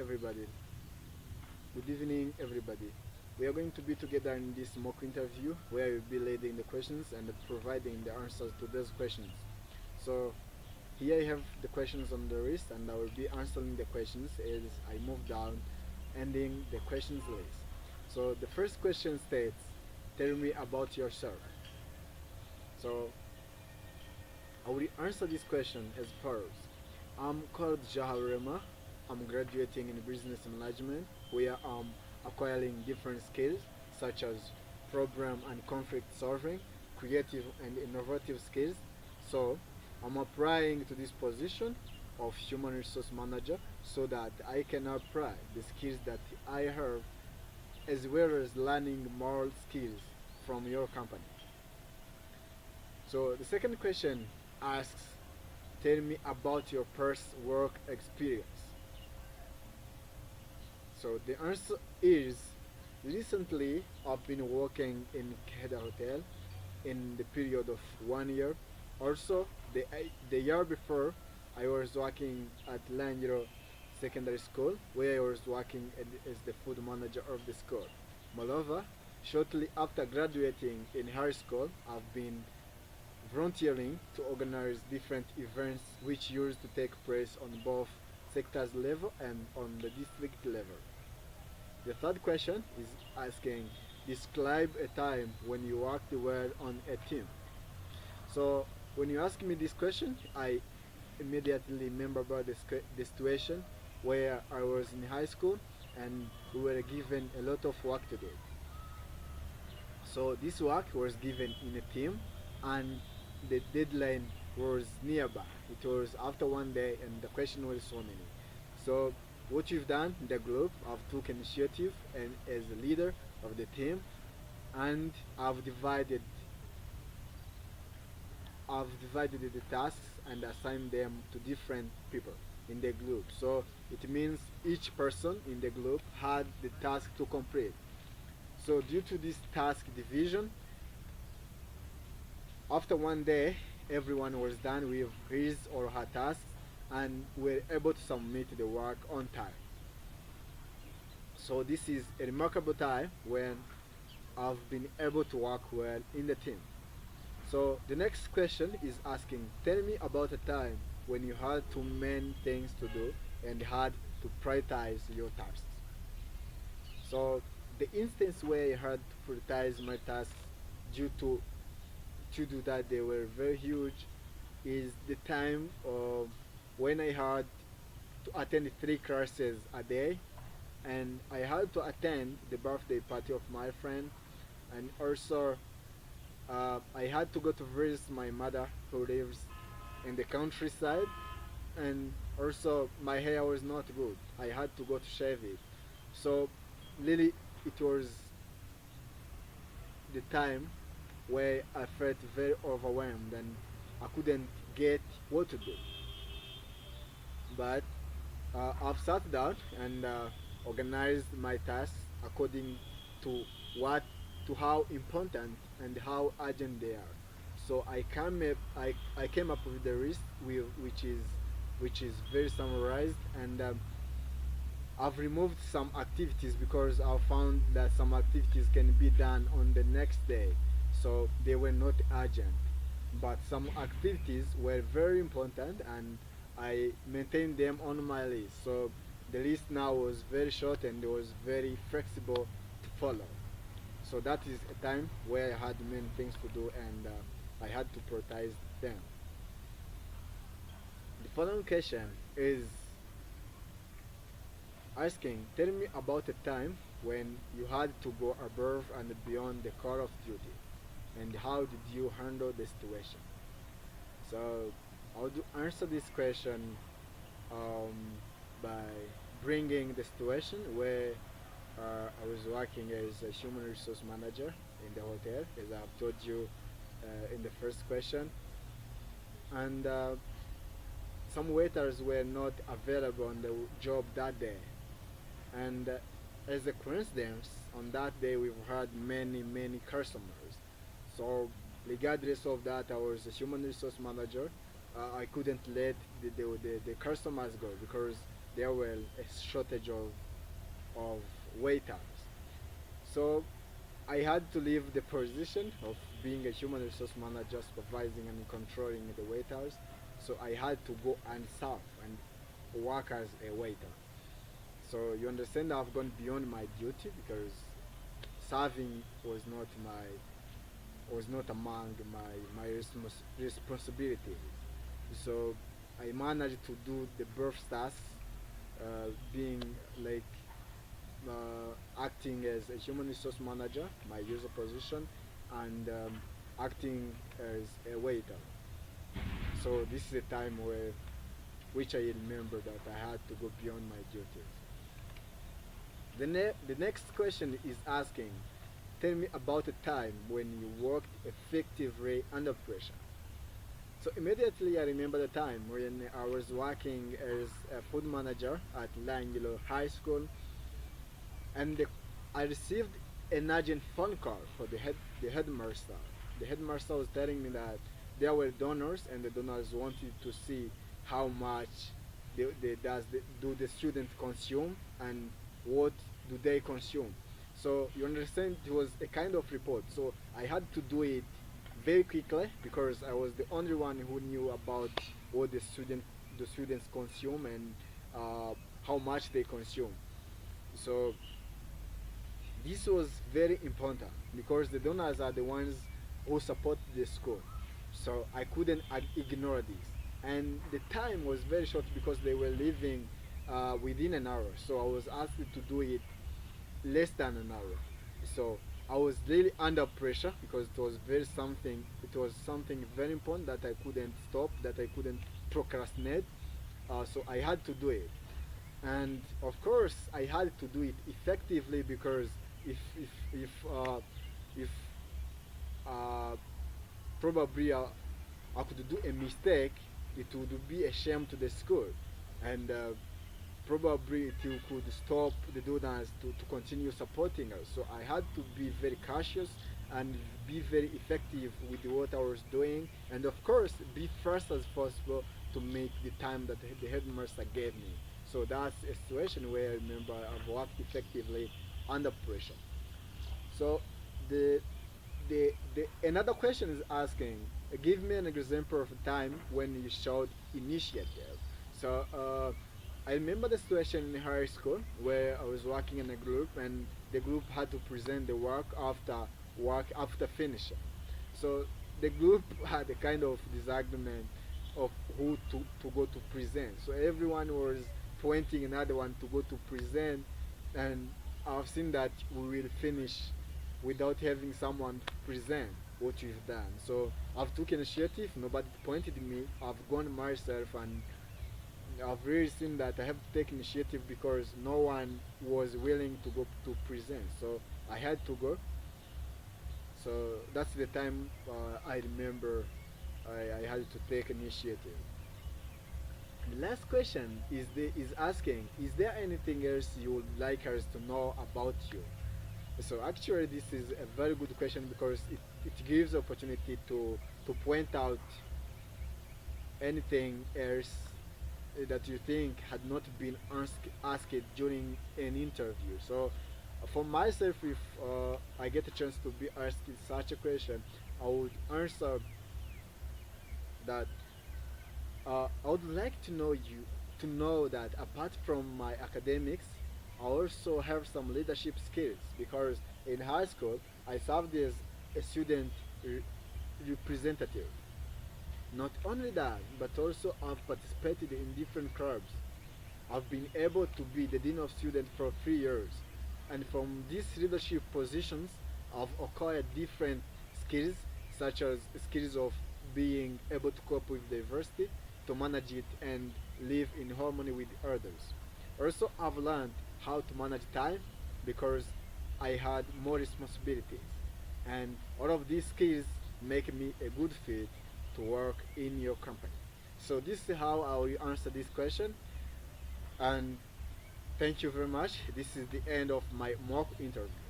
everybody. Good evening, everybody. We are going to be together in this mock interview where I will be leading the questions and providing the answers to those questions. So, here I have the questions on the list, and I will be answering the questions as I move down, ending the questions list. So, the first question states, tell me about yourself. So, I will answer this question as follows. I'm called Jahal Rema. I'm graduating in business management where I'm acquiring different skills such as problem and conflict solving, creative and innovative skills. So I'm applying to this position of human resource manager so that I can apply the skills that I have as well as learning more skills from your company. So the second question asks, tell me about your first work experience. So the answer is recently I've been working in Keda Hotel in the period of 1 year. Also, the year before, I was working at Langro Secondary School where I was working as the food manager of the school. Moreover, shortly after graduating in high school, I've been volunteering to organize different events which used to take place on both sectors level and on the district level. The third question is asking, describe a time when you worked well on a team. So when you ask me this question, I immediately remember about the situation where I was in high school and we were given a lot of work to do. So this work was given in a team and the deadline was nearby. It was after 1 day and the question was so many. So what you've done in the group, I've took initiative and as a leader of the team and I've divided the tasks and assigned them to different people in the group. So it means each person in the group had the task to complete. So due to this task division, after 1 day, everyone was done with his or her tasks and were able to submit the work on time. So this is a remarkable time when I've been able to work well in the team. So the next question is asking, tell me about a time when you had too many things to do and had to prioritize your tasks. So the instance where I had to prioritize my tasks due to that they were very huge is the time when I had to attend 3 classes a day and I had to attend the birthday party of my friend and also I had to go to visit my mother who lives in the countryside and also my hair was not good. I had to go to shave it. So really it was the time where I felt very overwhelmed and I couldn't get what to do. But I've sat down and organized my tasks according to what to how important and how urgent they are. So I came up with the list which is very summarized and I've removed some activities because I found that some activities can be done on the next day, so they were not urgent. But some activities were very important and I maintained them on my list. So the list now was very short and it was very flexible to follow. So that is a time where I had many things to do and I had to prioritize them. The following question is asking, tell me about a time when you had to go above and beyond the call of duty and how did you handle the situation. So I would answer this question um, by bringing the situation where I was working as a human resource manager in the hotel, as I've told you in the first question, and some waiters were not available on the job that day. And as a coincidence, on that day we've had many customers. So regardless of that, I was a human resource manager. I couldn't let the customers go because there were a shortage of waiters. So I had to leave the position of being a human resource manager, supervising and controlling the waiters. So I had to go and serve and work as a waiter. So you understand, I've gone beyond my duty because serving was not among my responsibilities. So I managed to do the birth tasks, being like acting as a human resource manager, my user position, and acting as a waiter. So this is a time where which I remember that I had to go beyond my duties. The next question is asking, tell me about a time when you worked effectively under pressure. So immediately I remember the time when I was working as a food manager at Langilo High School, and I received an urgent phone call for the headmaster. The headmaster was telling me that there were donors, and the donors wanted to see how much do the students consume and what do they consume. So you understand, it was a kind of report. So I had to do it very quickly because I was the only one who knew about what the students consume and how much they consume. So this was very important because the donors are the ones who support the school. So I couldn't ignore this. And the time was very short because they were leaving within an hour. So I was asked to do it less than an hour. So I was really under pressure because it was something very important that I couldn't stop, that I couldn't procrastinate. So I had to do it. And of course I had to do it effectively because if uh, probably I could do a mistake, it would be a shame to the school, and probably it could stop the donors to continue supporting us. So I had to be very cautious and be very effective with what I was doing, and of course be fast as possible to make the time that the headmaster gave me. So that's a situation where I remember I've worked effectively under pressure. So the the another question is asking, give me an example of a time when you showed initiative. So I remember the situation in high school where I was working in a group and the group had to present the work after finishing. So the group had a kind of disagreement of who to go to present. So everyone was pointing another one to go to present, and I've seen that we will finish without having someone present what we've done. So I've took initiative, nobody pointed me, I've gone myself, and I've really seen that I have to take initiative because no one was willing to go to present. So I had to go. So that's the time I remember I had to take initiative. The last question is asking, is there anything else you would like us to know about you? So actually this is a very good question because it gives opportunity to point out anything else that you think had not been asked during an interview. So for myself, if I get a chance to be asked such a question, I would answer that I would like to know that apart from my academics, I also have some leadership skills because in high school I served as a student representative. Not only that, but also I've participated in different clubs. I've been able to be the dean of students for 3 years, and from these leadership positions, I've acquired different skills, such as skills of being able to cope with diversity, to manage it, and live in harmony with others. Also, I've learned how to manage time because I had more responsibilities, and all of these skills make me a good fit to work in your company. So this is how I will answer this question, and thank you very much. This is the end of my mock interview.